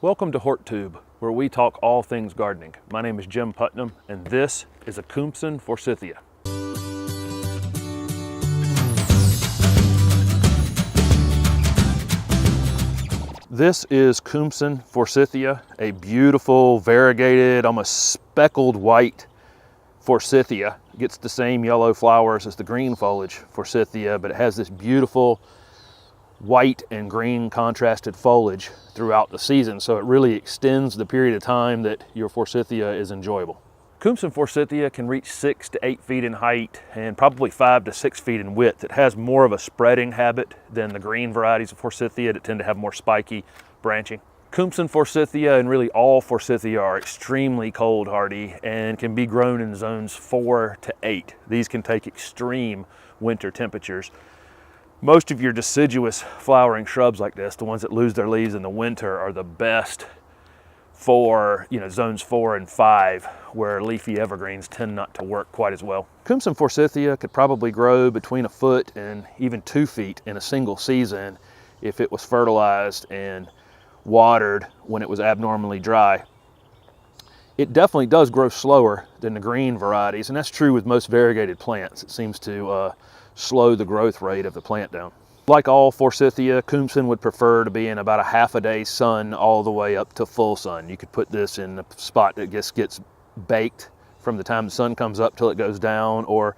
Welcome to HortTube, where we talk all things gardening. My name is Jim Putnam, and this is a Kumson Forsythia. This is Kumson Forsythia, a beautiful, variegated, almost speckled white Forsythia. It gets the same yellow flowers as the green foliage Forsythia, but it has this beautiful white and green contrasted foliage throughout the season, so it really extends the period of time that your Forsythia is enjoyable. Kumson Forsythia can reach 6 to 8 feet in height and probably 5 to 6 feet in width. It has more of a spreading habit than the green varieties of Forsythia that tend to have more spiky branching. Kumson Forsythia and really all Forsythia are extremely cold hardy and can be grown in zones 4 to 8. These can take extreme winter temperatures. Most of your deciduous flowering shrubs like this, the ones that lose their leaves in the winter, are the best for zones 4 and 5, where leafy evergreens tend not to work quite as well. Kumson Forsythia could probably grow between 1 foot and even 2 feet in a single season if it was fertilized and watered when it was abnormally dry. It definitely does grow slower than the green varieties, and that's true with most variegated plants. It seems to slow the growth rate of the plant down. Like all Forsythia, Kumson would prefer to be in about a half a day's sun all the way up to full sun. You could put this in a spot that just gets baked from the time the sun comes up till it goes down, or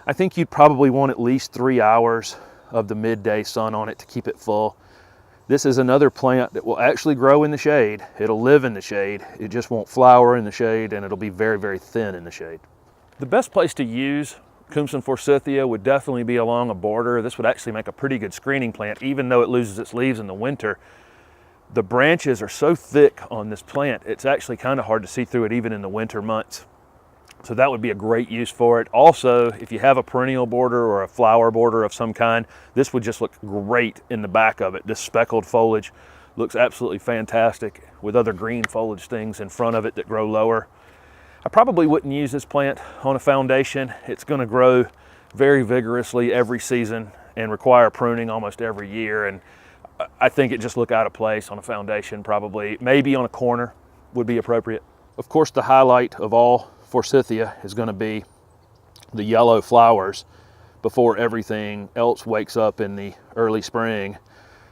I think you'd probably want at least 3 hours of the midday sun on it to keep it full. This is another plant that will actually grow in the shade. It'll live in the shade. It just won't flower in the shade, and it'll be very, very thin in the shade. The best place to use Kumson Forsythia would definitely be along a border. This would actually make a pretty good screening plant, even though it loses its leaves in the winter. The branches are so thick on this plant, it's actually kind of hard to see through it even in the winter months. So that would be a great use for it. Also, if you have a perennial border or a flower border of some kind, this would just look great in the back of it. This speckled foliage looks absolutely fantastic with other green foliage things in front of it that grow lower. I probably wouldn't use this plant on a foundation. It's going to grow very vigorously every season and require pruning almost every year, and I think it just look out of place on a foundation. Probably maybe on a corner would be appropriate. Of course, the highlight of all Forsythia is going to be the yellow flowers before everything else wakes up in the early spring.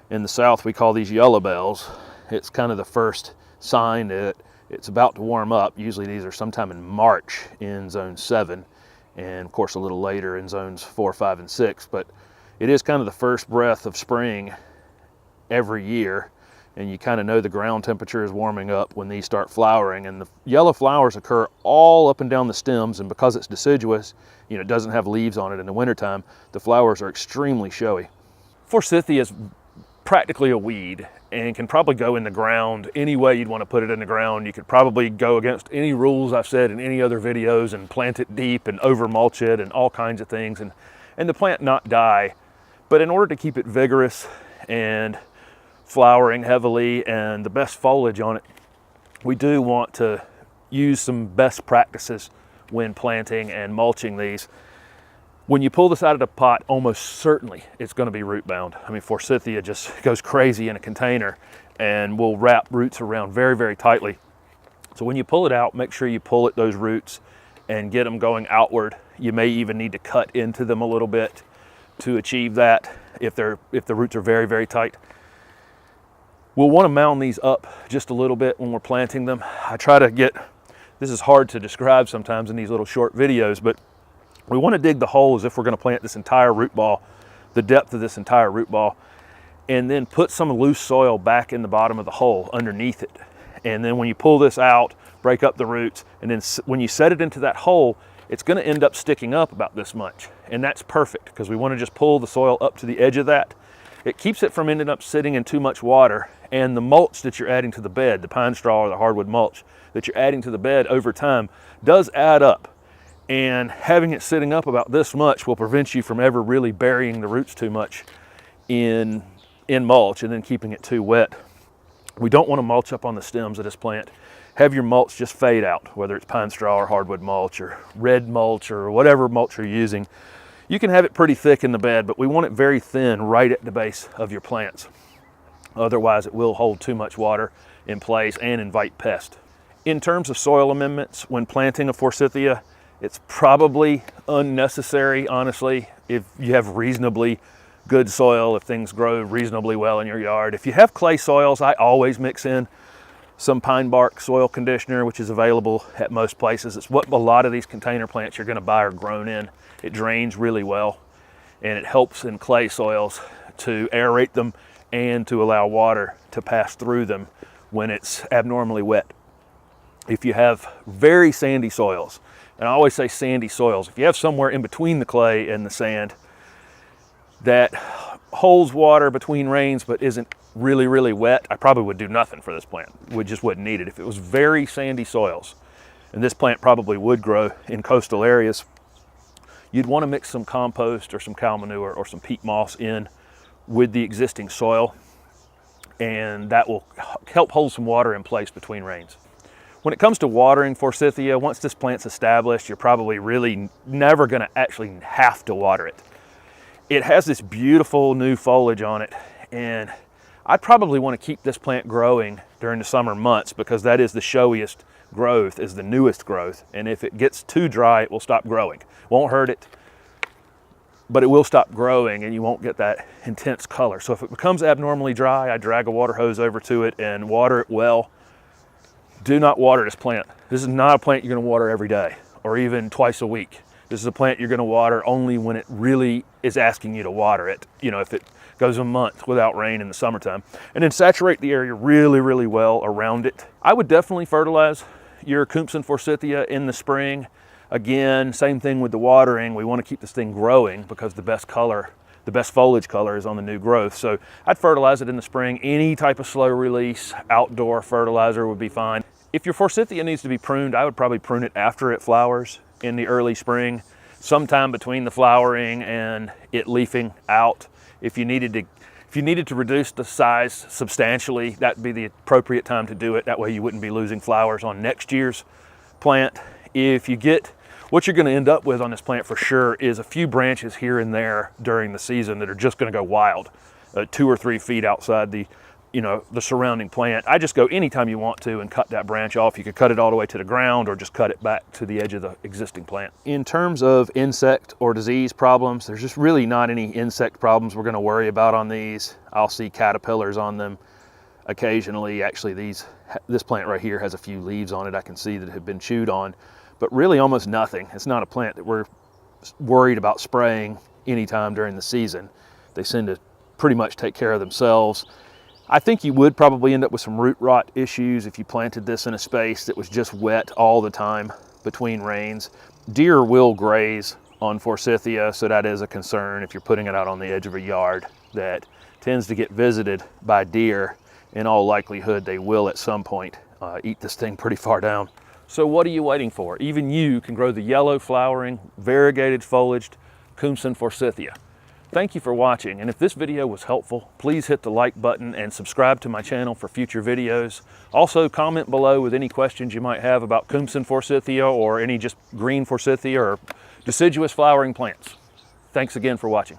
In the South, we call these yellow bells. It's kind of the first sign that it's about to warm up. Usually these are sometime in March in zone 7, and of course a little later in zones 4, 5, and 6. But it is kind of the first breath of spring every year, and you kind of know the ground temperature is warming up when these start flowering. And the yellow flowers occur all up and down the stems, and because it's deciduous, it doesn't have leaves on it in the wintertime, the flowers are extremely showy. Forsythia is practically a weed and can probably go in the ground any way you'd want to put it in the ground. You could probably go against any rules I've said in any other videos and plant it deep and over mulch it and all kinds of things and the plant not die. But in order to keep it vigorous and flowering heavily and the best foliage on it, we do want to use some best practices when planting and mulching these. When you pull this out of the pot, almost certainly it's going to be root bound. I mean, Forsythia just goes crazy in a container and will wrap roots around very, very tightly. So when you pull it out, make sure you pull at those roots and get them going outward. You may even need to cut into them a little bit to achieve that if the roots are very, very tight. We'll want to mound these up just a little bit when we're planting them. I try to this is hard to describe sometimes in these little short videos, but we want to dig the hole as if we're going to plant this entire root ball, the depth of this entire root ball, and then put some loose soil back in the bottom of the hole underneath it. And then when you pull this out, break up the roots, and then when you set it into that hole, it's going to end up sticking up about this much. And that's perfect because we want to just pull the soil up to the edge of that. It keeps it from ending up sitting in too much water, and the mulch that you're adding to the bed, the pine straw or the hardwood mulch that you're adding to the bed over time, does add up. And having it sitting up about this much will prevent you from ever really burying the roots too much in mulch and then keeping it too wet. We don't want to mulch up on the stems of this plant. Have your mulch just fade out, whether it's pine straw or hardwood mulch or red mulch or whatever mulch you're using. You can have it pretty thick in the bed, but we want it very thin right at the base of your plants. Otherwise it will hold too much water in place and invite pests. In terms of soil amendments, when planting a Forsythia, it's probably unnecessary, honestly, if you have reasonably good soil, if things grow reasonably well in your yard. If you have clay soils, I always mix in some pine bark soil conditioner, which is available at most places. It's what a lot of these container plants you're going to buy are grown in. It drains really well, and it helps in clay soils to aerate them and to allow water to pass through them when it's abnormally wet. If you have very sandy soils, and I always say sandy soils, if you have somewhere in between the clay and the sand that holds water between rains but isn't really, really wet, I probably would do nothing for this plant. We just wouldn't need it. If it was very sandy soils, and this plant probably would grow in coastal areas, you'd want to mix some compost or some cow manure or some peat moss in with the existing soil, and that will help hold some water in place between rains. When it comes to watering Forsythia, once this plant's established, you're probably really never going to actually have to water it. It has this beautiful new foliage on it, and I'd probably want to keep this plant growing during the summer months because that is the showiest growth, is the newest growth, and if it gets too dry, it will stop growing. Won't hurt it, but it will stop growing and you won't get that intense color. So if it becomes abnormally dry, I drag a water hose over to it and water it well. Do not water this plant. This is not a plant you're going to water every day or even twice a week. This is a plant you're going to water only when it really is asking you to water it. You know, if it goes a month without rain in the summertime. And then saturate the area really, really well around it. I would definitely fertilize your Kumson Forsythia in the spring. Again, same thing with the watering. We want to keep this thing growing because the best color, the best foliage color is on the new growth. So I'd fertilize it in the spring. Any type of slow release outdoor fertilizer would be fine. If your Forsythia needs to be pruned, I would probably prune it after it flowers in the early spring, sometime between the flowering and it leafing out. If you needed to reduce the size substantially, that'd be the appropriate time to do it. That way you wouldn't be losing flowers on next year's plant. If you get, what you're going to end up with on this plant for sure is a few branches here and there during the season that are just going to go wild, 2 or 3 feet outside the surrounding plant. I just go anytime you want to and cut that branch off. You could cut it all the way to the ground or just cut it back to the edge of the existing plant. In terms of insect or disease problems, there's just really not any insect problems we're going to worry about on these. I'll see caterpillars on them occasionally. Actually, this plant right here has a few leaves on it I can see that have been chewed on, but really almost nothing. It's not a plant that we're worried about spraying anytime during the season. They seem to pretty much take care of themselves. I think you would probably end up with some root rot issues if you planted this in a space that was just wet all the time between rains. Deer will graze on Forsythia, so that is a concern if you're putting it out on the edge of a yard that tends to get visited by deer. In all likelihood, they will at some point eat this thing pretty far down. So what are you waiting for? Even you can grow the yellow flowering, variegated foliaged Kumson Forsythia. Thank you for watching, and if this video was helpful, please hit the like button and subscribe to my channel for future videos. Also, comment below with any questions you might have about Kumson Forsythia or any just green Forsythia or deciduous flowering plants. Thanks again for watching.